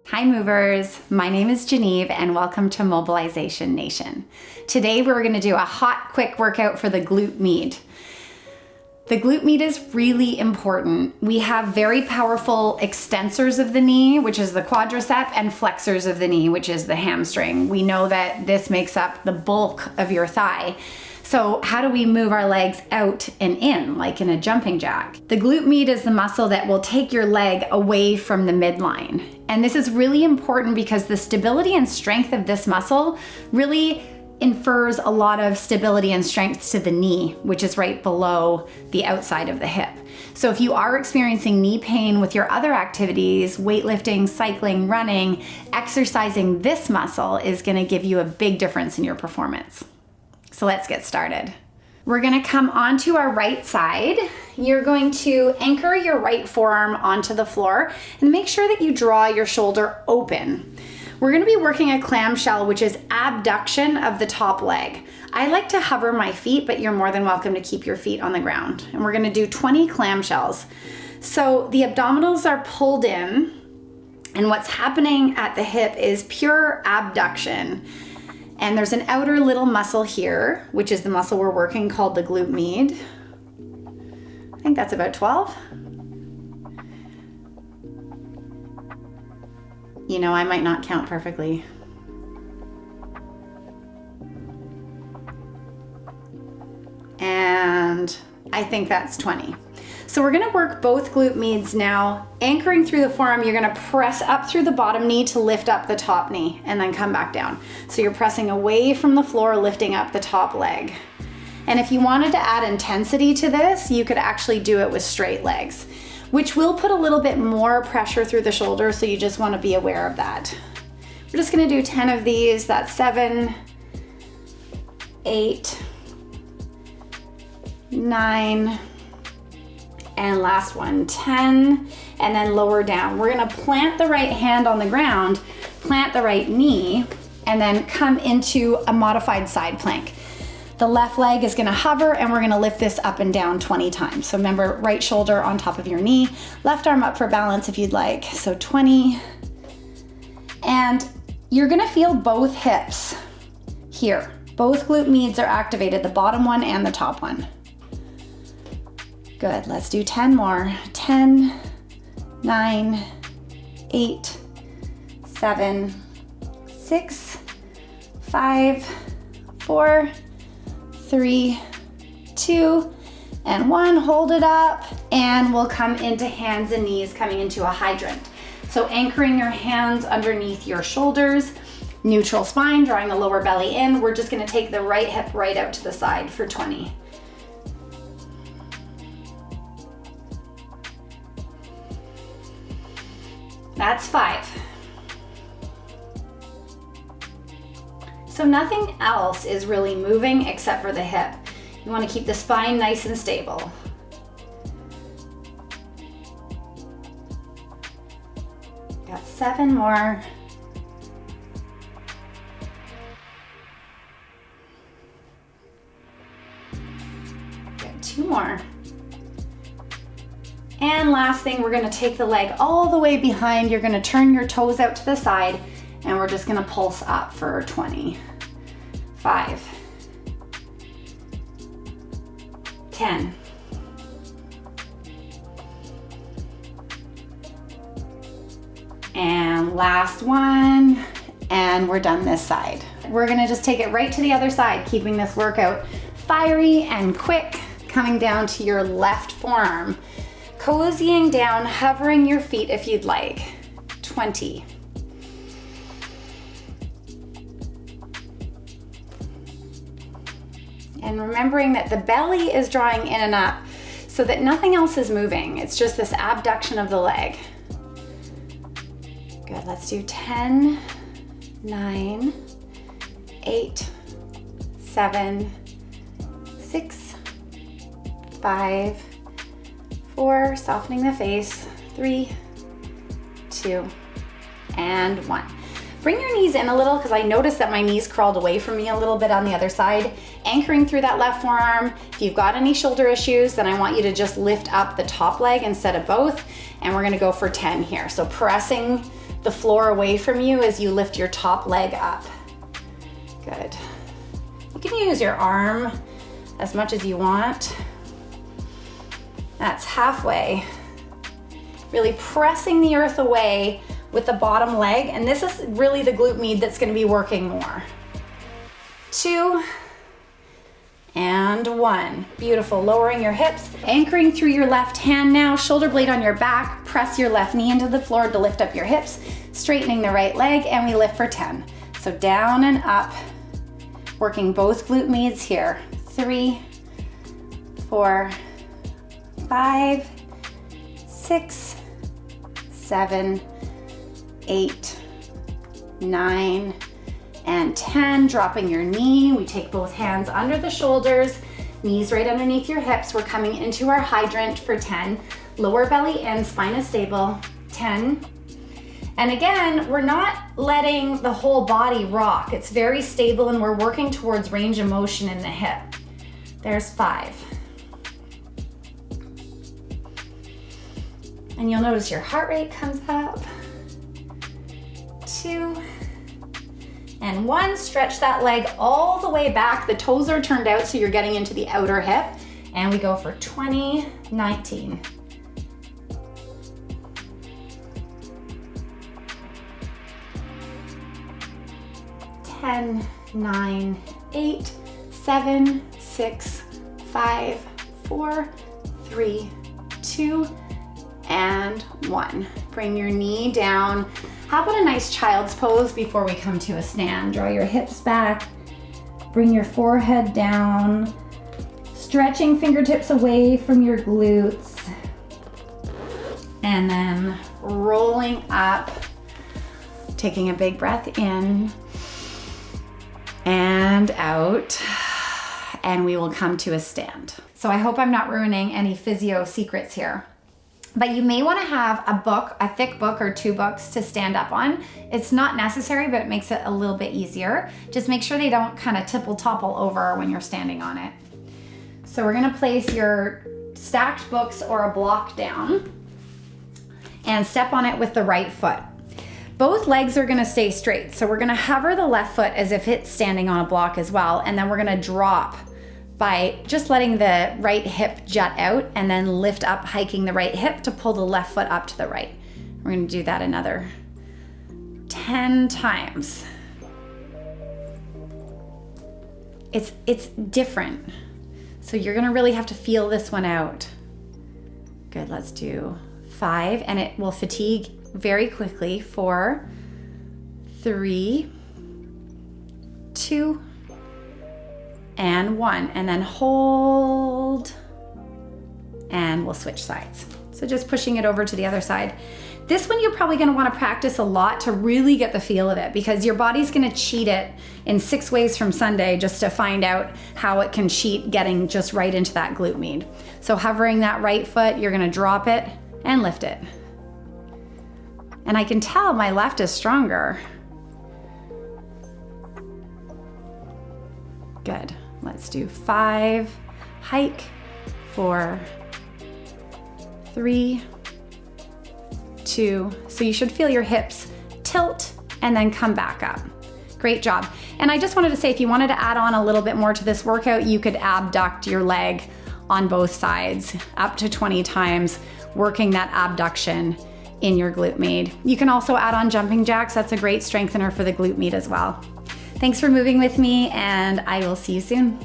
Hi movers, my name is Genevieve and welcome to Mobilization Nation. Today we're going to do a hot, quick workout for the glute med. The glute med is really important. We have very powerful extensors of the knee, which is the quadricep, and flexors of the knee, which is the hamstring. We know that this makes up the bulk of your thigh. So how do we move our legs out and in, like in a jumping jack? The glute med is the muscle that will take your leg away from the midline. And this is really important because the stability and strength of this muscle really infers a lot of stability and strength to the knee, which is right below the outside of the hip. So if you are experiencing knee pain with your other activities, weightlifting, cycling, running, exercising this muscle is gonna give you a big difference in your performance. So let's get started. We're gonna come onto our right side. You're going to anchor your right forearm onto the floor and make sure that you draw your shoulder open. We're gonna be working a clamshell, which is abduction of the top leg. I like to hover my feet, but you're more than welcome to keep your feet on the ground. And we're gonna do 20 clamshells. So the abdominals are pulled in, and what's happening at the hip is pure abduction. And there's an outer little muscle here, which is the muscle we're working called the glute med. I think that's about 12. You know, I might not count perfectly. And I think that's 20. So we're gonna work both glute meds now. Anchoring through the forearm, you're gonna press up through the bottom knee to lift up the top knee and then come back down. So you're pressing away from the floor, lifting up the top leg. And if you wanted to add intensity to this, you could actually do it with straight legs, which will put a little bit more pressure through the shoulder, so you just wanna be aware of that. We're just gonna do 10 of these. That's 7, 8, 9, and last one, 10, and then lower down. We're gonna plant the right hand on the ground, plant the right knee, and then come into a modified side plank. The left leg is gonna hover, and we're gonna lift this up and down 20 times. So remember, right shoulder on top of your knee, left arm up for balance if you'd like. So 20, and you're gonna feel both hips here. Both glute meds are activated, the bottom one and the top one. Good, let's do 10 more. 10, 9, 8, 7, 6, 5, 4, 3, 2, and 1. Hold it up, and we'll come into hands and knees, coming into a hydrant. So anchoring your hands underneath your shoulders, neutral spine, drawing the lower belly in. We're just gonna take the right hip right out to the side for 20. That's 5. So nothing else is really moving except for the hip. You want to keep the spine nice and stable. Got 7 more. Got 2 more. And last thing, we're gonna take the leg all the way behind. You're gonna turn your toes out to the side, and we're just gonna pulse up for 20. 5, 10. And last one, and we're done this side. We're gonna just take it right to the other side, keeping this workout fiery and quick, coming down to your left forearm. Cozying down, hovering your feet if you'd like. 20. And remembering that the belly is drawing in and up so that nothing else is moving. It's just this abduction of the leg. Good, let's do 10, 9, 8, 7, 6, 5, 4, softening the face, 3, 2, and 1. Bring your knees in a little, because I noticed that my knees crawled away from me a little bit on the other side. Anchoring through that left forearm. If you've got any shoulder issues, then I want you to just lift up the top leg instead of both. And we're gonna go for 10 here. So pressing the floor away from you as you lift your top leg up. Good. You can use your arm as much as you want. That's halfway. Really pressing the earth away with the bottom leg, and this is really the glute med that's gonna be working more. 2 and 1. Beautiful, lowering your hips, anchoring through your left hand now, shoulder blade on your back, press your left knee into the floor to lift up your hips, straightening the right leg, and we lift for 10. So down and up, working both glute meds here. 3, 4, 5, 6, 7, 8, 9, and 10. Dropping your knee. We take both hands under the shoulders, knees right underneath your hips. We're coming into our hydrant for 10. Lower belly in, spine is stable. 10. And again, we're not letting the whole body rock. It's very stable, and we're working towards range of motion in the hip. There's 5. And you'll notice your heart rate comes up. 2 and 1. Stretch that leg all the way back. The toes are turned out so you're getting into the outer hip. And we go for 20, 19. 10, 9, 8, 7, 6, 5, 4, 3, 2, and 1. Bring your knee down. How about a nice child's pose before we come to a stand? Draw your hips back. Bring your forehead down. Stretching fingertips away from your glutes. And then rolling up. Taking a big breath in and out. And we will come to a stand. So I hope I'm not ruining any physio secrets here. But you may want to have a book, a thick book or 2 books to stand up on. It's not necessary, but it makes it a little bit easier. Just make sure they don't kind of topple over when you're standing on it. So we're gonna place your stacked books or a block down and step on it with the right foot. Both legs are gonna stay straight. So we're gonna hover the left foot as if it's standing on a block as well, and then we're gonna drop by just letting the right hip jut out and then lift up, hiking the right hip to pull the left foot up to the right. We're gonna do that another 10 times. It's different. So you're gonna really have to feel this one out. Good, let's do 5, and it will fatigue very quickly. 4, 3, 2, and 1, and then hold, and we'll switch sides. So just pushing it over to the other side. This one you're probably gonna wanna practice a lot to really get the feel of it, because your body's gonna cheat it in 6 ways from Sunday just to find out how it can cheat getting just right into that glute med. So hovering that right foot, you're gonna drop it and lift it. And I can tell my left is stronger. Good. Let's do 5, hike, 4, 3, 2. So you should feel your hips tilt and then come back up. Great job. And I just wanted to say, if you wanted to add on a little bit more to this workout, you could abduct your leg on both sides up to 20 times, working that abduction in your glute med. You can also add on jumping jacks. That's a great strengthener for the glute med as well. Thanks for moving with me, and I will see you soon.